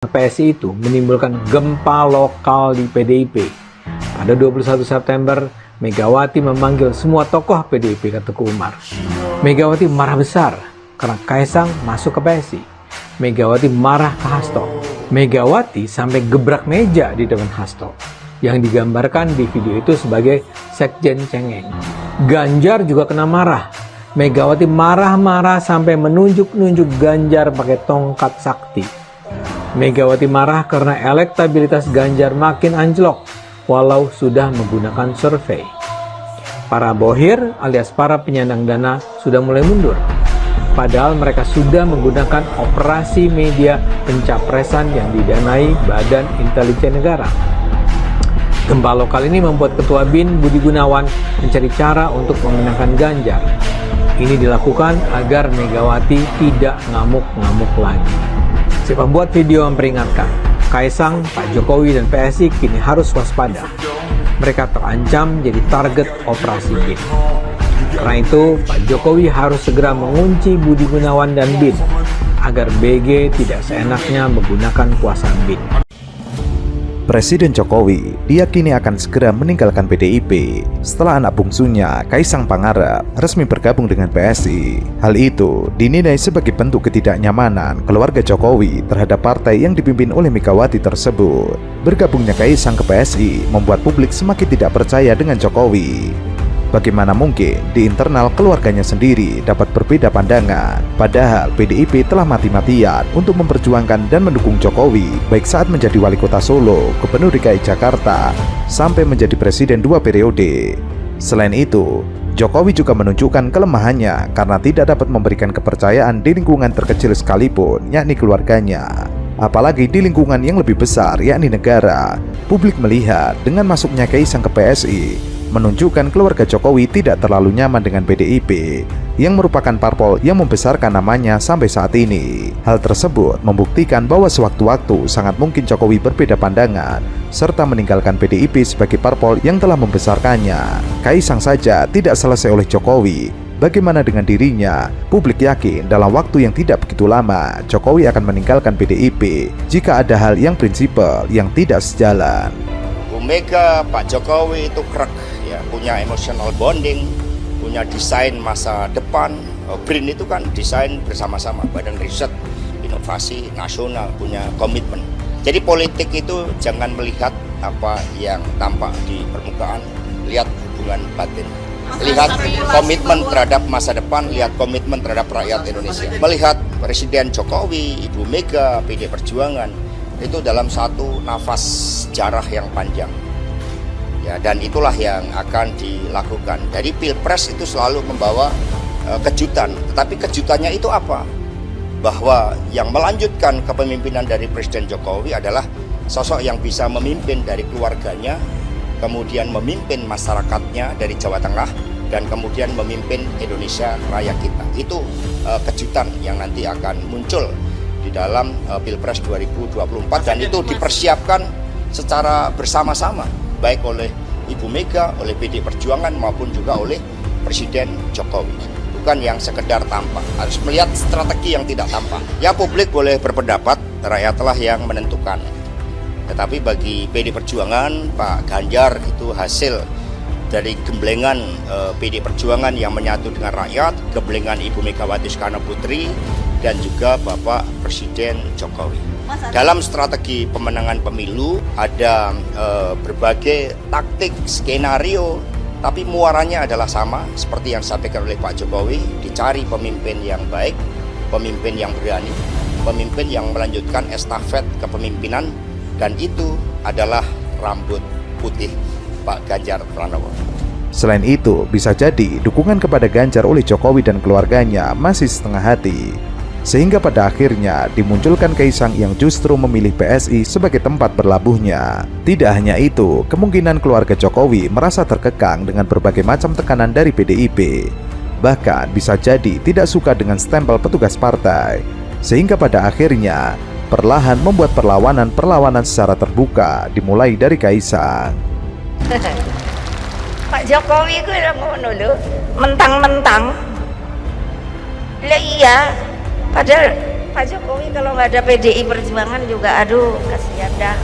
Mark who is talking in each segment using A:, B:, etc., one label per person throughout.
A: PSI itu menimbulkan gempa lokal di PDIP. Pada 21 September, Megawati memanggil semua tokoh PDIP ke Teguh Umar. Megawati marah besar karena Kaisang masuk ke PSI. Megawati marah ke Hasto. Megawati sampai gebrak meja di depan Hasto, yang digambarkan di video itu sebagai Sekjen Cengeng. Ganjar juga kena marah. Megawati marah-marah sampai menunjuk-nunjuk Ganjar pakai tongkat sakti. Megawati marah karena elektabilitas Ganjar makin anjlok walau sudah menggunakan survei. Para bohir alias para penyandang dana sudah mulai mundur. Padahal mereka sudah menggunakan operasi media pencapresan yang didanai Badan Intelijen Negara. Gempa lokal ini membuat Ketua BIN Budi Gunawan mencari cara untuk memenangkan Ganjar. Ini dilakukan agar Megawati tidak ngamuk-ngamuk lagi. Si pembuat video memperingatkan, Kaisang, Pak Jokowi, dan PSI kini harus waspada. Mereka terancam jadi target operasi BIN. Karena itu, Pak Jokowi harus segera mengunci Budi Gunawan dan BIN agar BG tidak seenaknya menggunakan kuasa BIN.
B: Presiden Jokowi diyakini akan segera meninggalkan PDIP setelah anak bungsunya Kaisang Pangarep resmi bergabung dengan PSI. Hal itu dinilai sebagai bentuk ketidaknyamanan keluarga Jokowi terhadap partai yang dipimpin oleh Megawati tersebut. Bergabungnya Kaisang ke PSI membuat publik semakin tidak percaya dengan Jokowi. Bagaimana mungkin di internal keluarganya sendiri dapat berbeda pandangan, padahal PDIP telah mati-matian untuk memperjuangkan dan mendukung Jokowi baik saat menjadi wali kota Solo, gubernur DKI Jakarta, sampai menjadi presiden 2 periode. Selain itu, Jokowi juga menunjukkan kelemahannya karena tidak dapat memberikan kepercayaan di lingkungan terkecil sekalipun, yakni keluarganya. Apalagi di lingkungan yang lebih besar, yakni negara. Publik melihat dengan masuknya Kaisang ke PSI menunjukkan keluarga Jokowi tidak terlalu nyaman dengan PDIP yang merupakan parpol yang membesarkan namanya sampai saat ini. Hal tersebut membuktikan bahwa sewaktu-waktu sangat mungkin Jokowi berbeda pandangan serta meninggalkan PDIP sebagai parpol yang telah membesarkannya. Kaisang saja tidak selesai oleh Jokowi. Bagaimana dengan dirinya? Publik yakin dalam waktu yang tidak begitu lama Jokowi akan meninggalkan PDIP jika ada hal yang prinsipal yang tidak sejalan.
C: Bu Mega, Pak Jokowi itu krek, ya, punya emotional bonding, punya desain masa depan. BRIN itu kan desain bersama-sama, Badan Riset Inovasi Nasional, punya komitmen. Jadi politik itu jangan melihat apa yang tampak di permukaan, lihat hubungan batin. Lihat komitmen terhadap masa depan, lihat komitmen terhadap rakyat Indonesia. Melihat Presiden Jokowi, Ibu Mega, PD Perjuangan, itu dalam satu nafas sejarah yang panjang. Ya, dan itulah yang akan dilakukan. Jadi Pilpres itu selalu membawa kejutan, tetapi kejutannya itu apa? Bahwa yang melanjutkan kepemimpinan dari Presiden Jokowi adalah sosok yang bisa memimpin dari keluarganya, kemudian memimpin masyarakatnya dari Jawa Tengah, dan kemudian memimpin Indonesia Raya kita. Itu kejutan yang nanti akan muncul di dalam Pilpres 2024, dan itu dipersiapkan secara bersama-sama baik oleh Ibu Mega, oleh PD Perjuangan maupun juga oleh Presiden Jokowi. Bukan yang sekedar tampak, harus melihat strategi yang tidak tampak. Ya, publik boleh berpendapat, rakyatlah yang menentukan. Tetapi bagi PD Perjuangan, Pak Ganjar itu hasil dari gemblengan PD Perjuangan yang menyatu dengan rakyat, gemblengan Ibu Megawati Soekarno Putri, dan juga Bapak Presiden Jokowi. Dalam strategi pemenangan pemilu ada berbagai taktik, skenario, tapi muaranya adalah sama seperti yang disampaikan oleh Pak Jokowi, dicari pemimpin yang baik, pemimpin yang berani, pemimpin yang melanjutkan estafet kepemimpinan, dan itu adalah rambut putih Pak Ganjar Pranowo.
B: Selain itu, bisa jadi dukungan kepada Ganjar oleh Jokowi dan keluarganya masih setengah hati. Sehingga pada akhirnya dimunculkan Kaisang yang justru memilih PSI sebagai tempat berlabuhnya. Tidak hanya itu, kemungkinan keluarga Jokowi merasa terkekang dengan berbagai macam tekanan dari PDIP. Bahkan bisa jadi tidak suka dengan stempel petugas partai. Sehingga pada akhirnya perlahan membuat perlawanan secara terbuka dimulai dari Kaisang.
D: Pak Jokowi ku ngono lho, mentang-mentang. Lah iya, padahal Pak Jokowi kalau nggak ada PDI Perjuangan juga, aduh kasihan dah.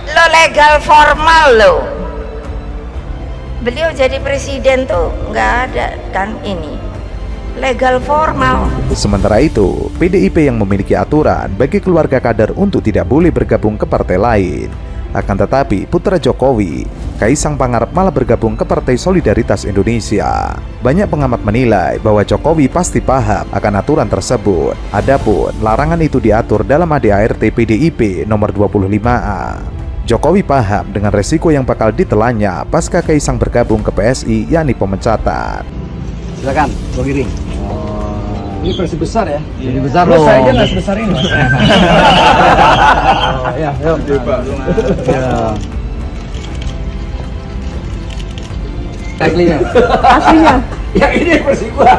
D: Lo legal formal lo. Beliau jadi presiden tuh nggak ada kan ini legal formal.
B: Sementara itu, PDIP yang memiliki aturan bagi keluarga kader untuk tidak boleh bergabung ke partai lain. Akan tetapi, putra Jokowi, Kaisang Pangarep malah bergabung ke Partai Solidaritas Indonesia. Banyak pengamat menilai bahwa Jokowi pasti paham akan aturan tersebut. Adapun larangan itu diatur dalam ADART PDIP nomor 25A. Jokowi paham dengan resiko yang bakal ditelannya pasca Kaisang bergabung ke PSI, yakni pemecatan.
E: Silakan, Bang Giring.
A: Ini versi besar ya?
E: Jadi besar
A: Terus
E: loh.
A: saya aja nggak sebesar ini, Mas.
E: Ya, yuk. Ya.
A: Aslinya.
E: Aslinya.
A: Ya ini versi gua.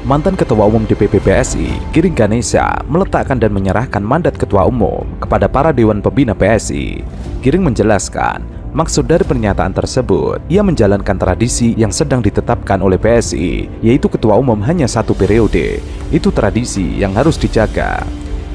B: Mantan Ketua Umum DPP PSI, Giring Ganesha, meletakkan dan menyerahkan mandat Ketua Umum kepada para Dewan Pembina PSI. Giring menjelaskan, maksud dari pernyataan tersebut, ia menjalankan tradisi yang sedang ditetapkan oleh PSI, yaitu Ketua Umum hanya 1 periode. Itu tradisi yang harus dijaga.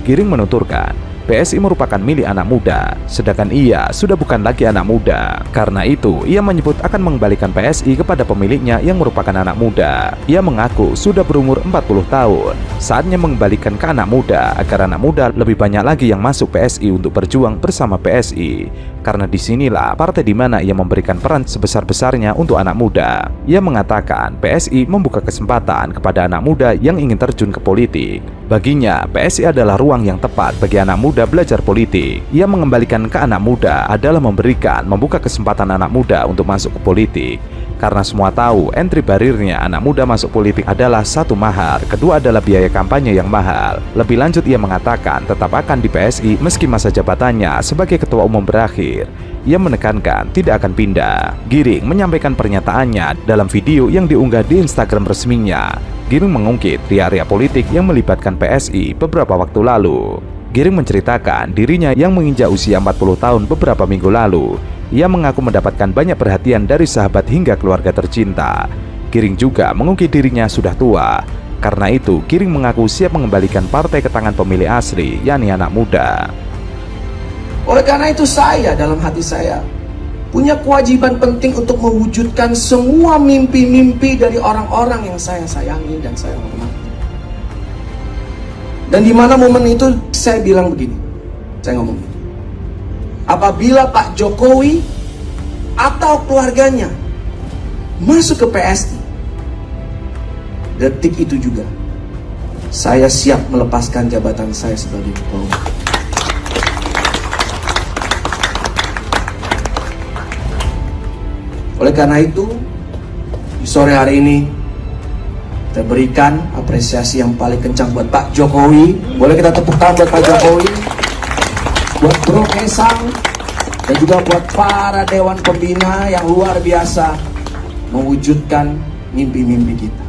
B: Giring menuturkan, PSI merupakan milik anak muda, sedangkan ia sudah bukan lagi anak muda. Karena itu, ia menyebut akan mengembalikan PSI kepada pemiliknya yang merupakan anak muda. Ia mengaku sudah berumur 40 tahun. Saatnya mengembalikan ke anak muda agar anak muda lebih banyak lagi yang masuk PSI untuk berjuang bersama PSI. Karena disinilah partai di mana ia memberikan peran sebesar-besarnya untuk anak muda. Ia mengatakan PSI membuka kesempatan kepada anak muda yang ingin terjun ke politik. Baginya, PSI adalah ruang yang tepat bagi anak muda belajar politik. Ia mengembalikan ke anak muda adalah membuka kesempatan anak muda untuk masuk ke politik. Karena semua tahu entry barrier-nya anak muda masuk politik adalah 1 mahar, kedua adalah biaya kampanye yang mahal. Lebih lanjut ia mengatakan tetap akan di PSI meski masa jabatannya sebagai ketua umum berakhir. Ia menekankan tidak akan pindah. Giring menyampaikan pernyataannya dalam video yang diunggah di Instagram resminya. Giring mengungkit di area politik yang melibatkan PSI beberapa waktu lalu. Giring menceritakan dirinya yang menginjak usia 40 tahun beberapa minggu lalu. Ia mengaku mendapatkan banyak perhatian dari sahabat hingga keluarga tercinta. Giring juga mengungkit dirinya sudah tua. Karena itu, Giring mengaku siap mengembalikan partai ke tangan pemilih asli, yakni anak muda.
F: Oleh karena itu saya dalam hati saya punya kewajiban penting untuk mewujudkan semua mimpi-mimpi dari orang-orang yang saya sayangi dan saya hormati. Dan di mana momen itu saya bilang begini, saya ngomong begini. Apabila Pak Jokowi atau keluarganya masuk ke PSI, detik itu juga saya siap melepaskan jabatan saya sebagai ketua umum. Oleh karena itu, di sore hari ini kita berikan apresiasi yang paling kencang buat Pak Jokowi. Boleh kita tepuk tangan buat Pak Jokowi, buat Bro Kaisang, dan juga buat para Dewan Pembina yang luar biasa mewujudkan mimpi-mimpi kita.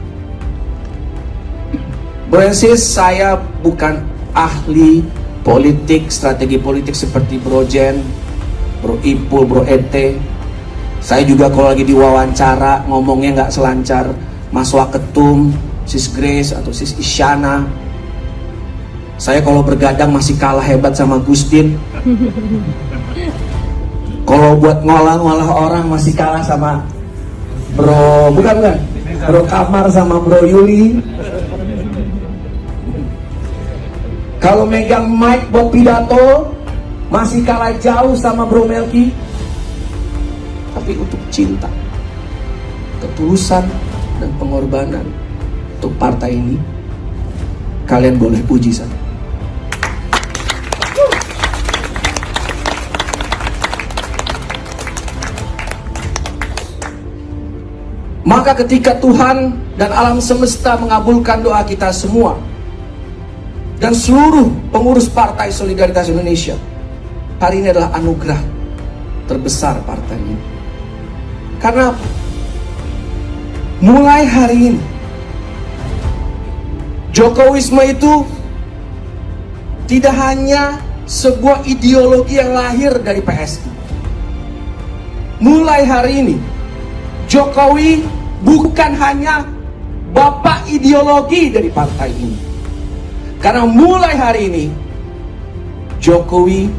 F: Bro and sis, saya bukan ahli politik, strategi politik seperti Bro Jen, Bro Ipul, Bro Ete. Saya juga kalau lagi diwawancara ngomongnya nggak selancar Mas Waketum, Sis Grace atau Sis Isyana. Saya kalau bergadang masih kalah hebat sama Gustin. Kalau buat ngolah-ngolah orang masih kalah sama Bro, bukan Bro Kamar sama Bro Yuli. Kalau megang mic buat pidato masih kalah jauh sama Bro Melki. Tapi untuk cinta, ketulusan, dan pengorbanan untuk partai ini, kalian boleh puji saya. Maka ketika Tuhan dan alam semesta mengabulkan doa kita semua dan seluruh pengurus Partai Solidaritas Indonesia, hari ini adalah anugerah terbesar partai ini. Karena apa? Mulai hari ini Jokowisme itu tidak hanya sebuah ideologi yang lahir dari PSI, mulai hari ini Jokowi bukan hanya bapak ideologi dari partai ini. Karena mulai hari ini Jokowi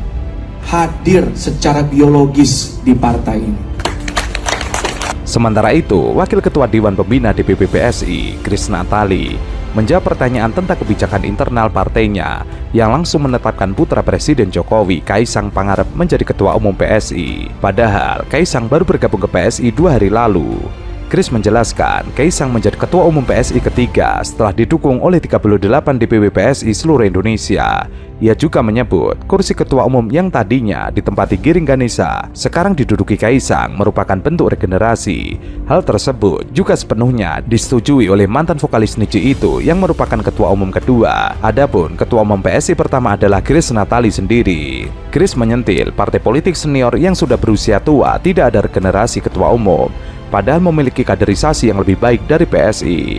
F: hadir secara biologis di partai ini.
B: Sementara itu, Wakil Ketua Dewan Pembina DPP PSI, Grace Natali, menjawab pertanyaan tentang kebijakan internal partainya yang langsung menetapkan putra Presiden Jokowi, Kaisang Pangarep, menjadi Ketua Umum PSI. Padahal, Kaisang baru bergabung ke PSI 2 hari lalu. Grace menjelaskan, Kaisang menjadi Ketua Umum PSI ketiga setelah didukung oleh 38 DPW PSI seluruh Indonesia. Ia juga menyebut, kursi Ketua Umum yang tadinya ditempati Giring Ganesa, sekarang diduduki Kaisang merupakan bentuk regenerasi. Hal tersebut juga sepenuhnya disetujui oleh mantan vokalis Niji itu yang merupakan Ketua Umum kedua. Adapun Ketua Umum PSI pertama adalah Grace Natali sendiri. Grace menyentil, partai politik senior yang sudah berusia tua tidak ada regenerasi Ketua Umum, padahal memiliki kaderisasi yang lebih baik dari PSI.